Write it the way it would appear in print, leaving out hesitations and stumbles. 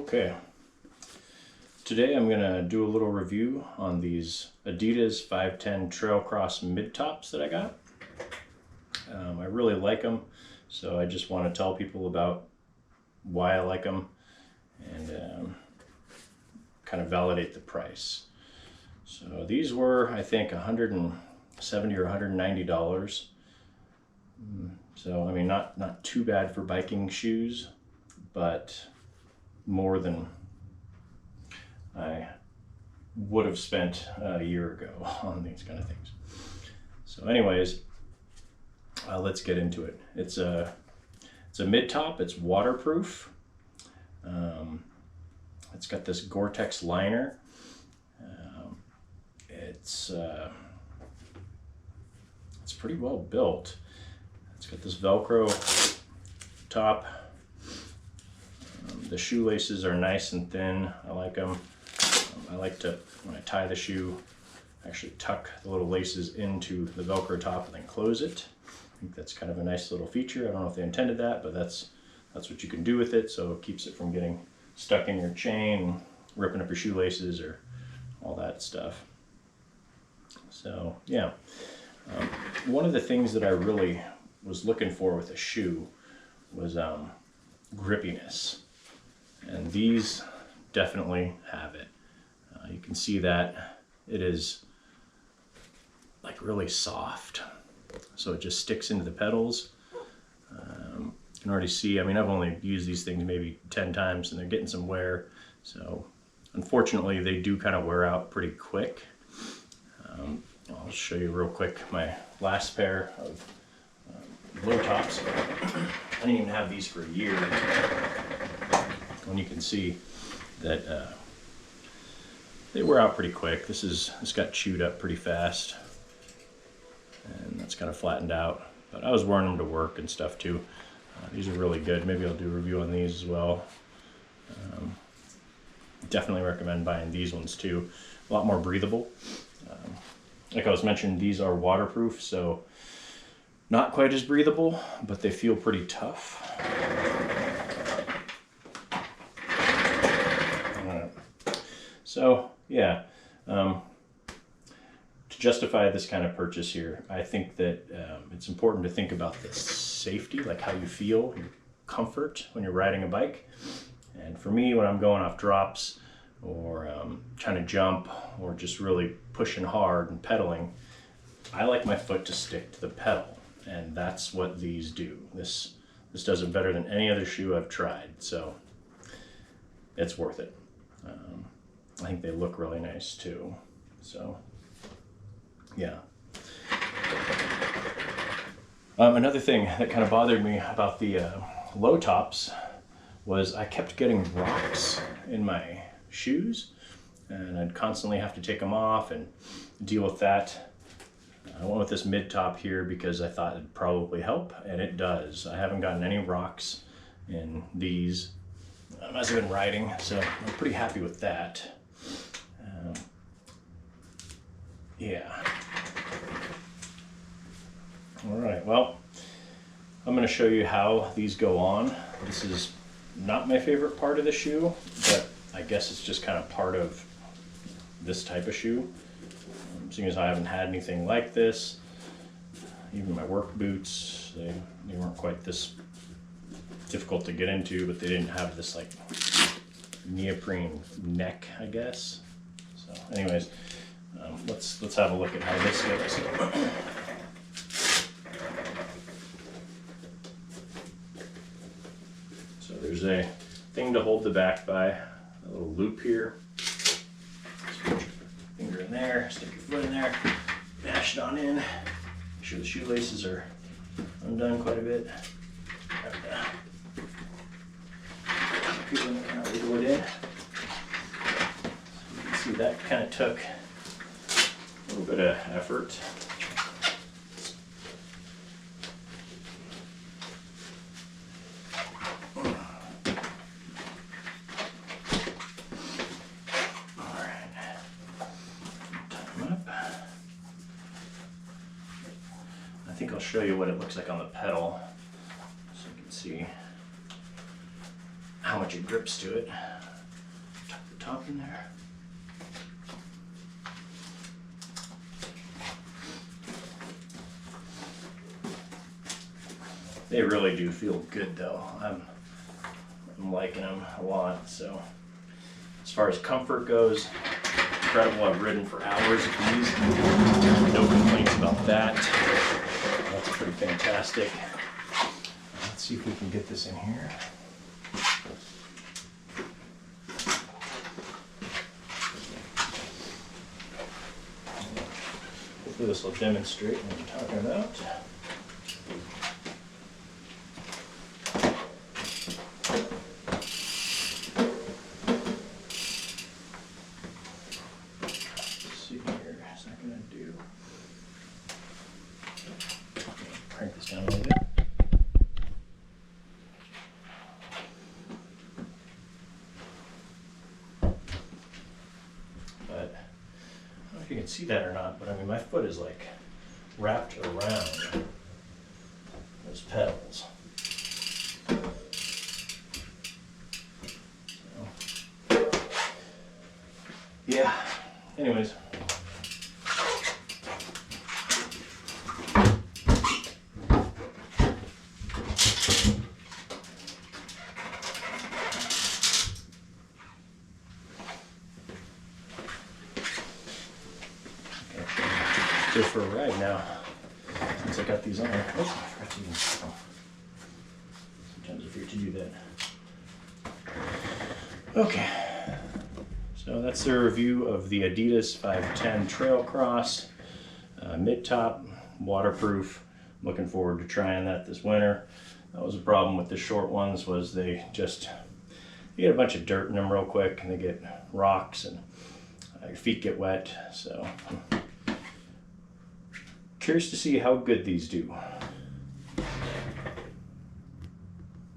Okay, today I'm going to do a little review on these Adidas FiveTen Trailcross mid-tops that I got. I really like them, so I just want to tell people about why I like them and kind of validate the price. So these were, I think, $170 or $190. So I mean, not too bad for biking shoes, but more than I would have spent a year ago on these kind of things. So anyways, let's get into it. It's a mid-top. It's waterproof. It's got this Gore-Tex liner. It's pretty well built. It's got this Velcro top. The shoelaces are nice and thin. I like them. I like to, when I tie the shoe, actually tuck the little laces into the Velcro top and then close it. I think that's kind of a nice little feature. I don't know if they intended that, but that's what you can do with it. So it keeps it from getting stuck in your chain, ripping up your shoelaces or all that stuff. So yeah, one of the things that I really was looking for with a shoe was grippiness. And these definitely have it. You can see that it is like really soft. So it just sticks into the pedals. You can already see, I mean, I've only used these things maybe 10 times and they're getting some wear. So unfortunately they do kind of wear out pretty quick. I'll show you real quick my last pair of low tops. I didn't even have these for a year. And you can see that they wear out pretty quick. This got chewed up pretty fast, and that's kind of flattened out. But I was wearing them to work and stuff too. These are really good. Maybe I'll do a review on these as well. Definitely recommend buying these ones too. A lot more breathable. Like I was mentioning, these are waterproof, so not quite as breathable, but they feel pretty tough. So yeah, to justify this kind of purchase here, I think that it's important to think about the safety, like how you feel, your comfort when you're riding a bike. And for me, when I'm going off drops or trying to jump or just really pushing hard and pedaling, I like my foot to stick to the pedal, and that's what these do. This does it better than any other shoe I've tried, so it's worth it. I think they look really nice too. So yeah. Another thing that kind of bothered me about the low tops was I kept getting rocks in my shoes, and I'd constantly have to take them off and deal with that. I went with this mid top here because I thought it'd probably help, and it does. I haven't gotten any rocks in these as I've been riding, so I'm pretty happy with that. Yeah. All right, well, I'm going to show you how these go on. This is not my favorite part of the shoe, but I guess it's just kind of part of this type of shoe. Seeing as I haven't had anything like this, even my work boots, they weren't quite this difficult to get into, but they didn't have this like neoprene neck, I guess. So anyways, let's have a look at how this looks. So there's a thing to hold the back by, a little loop here. Just put your finger in there, stick your foot in there, bash it on in. Make sure the shoelaces are undone quite a bit. Wiggle it in. So you can see that kind of took a little bit of effort. I think I'll show you what it looks like on the pedal so you can see how much it grips to it. top in there. They really do feel good though. I'm liking them a lot. So as far as comfort goes, incredible. I've ridden for hours of these. No complaints about that. That's pretty fantastic. Let's see if we can get this in here. Hopefully this will demonstrate what I'm talking about. Crank this down a little bit. But I don't know if you can see that or not, but I mean my foot is like wrapped around those pedals. So, yeah, anyways. Go for a ride now, since I got these on. Oh, I forgot to use them. Sometimes I forget to do that. Okay, so that's the review of the Adidas FiveTen Trailcross, mid-top, waterproof. I'm looking forward to trying that this winter. That was a problem with the short ones, was they get a bunch of dirt in them real quick, and they get rocks, and your feet get wet, so curious to see how good these do.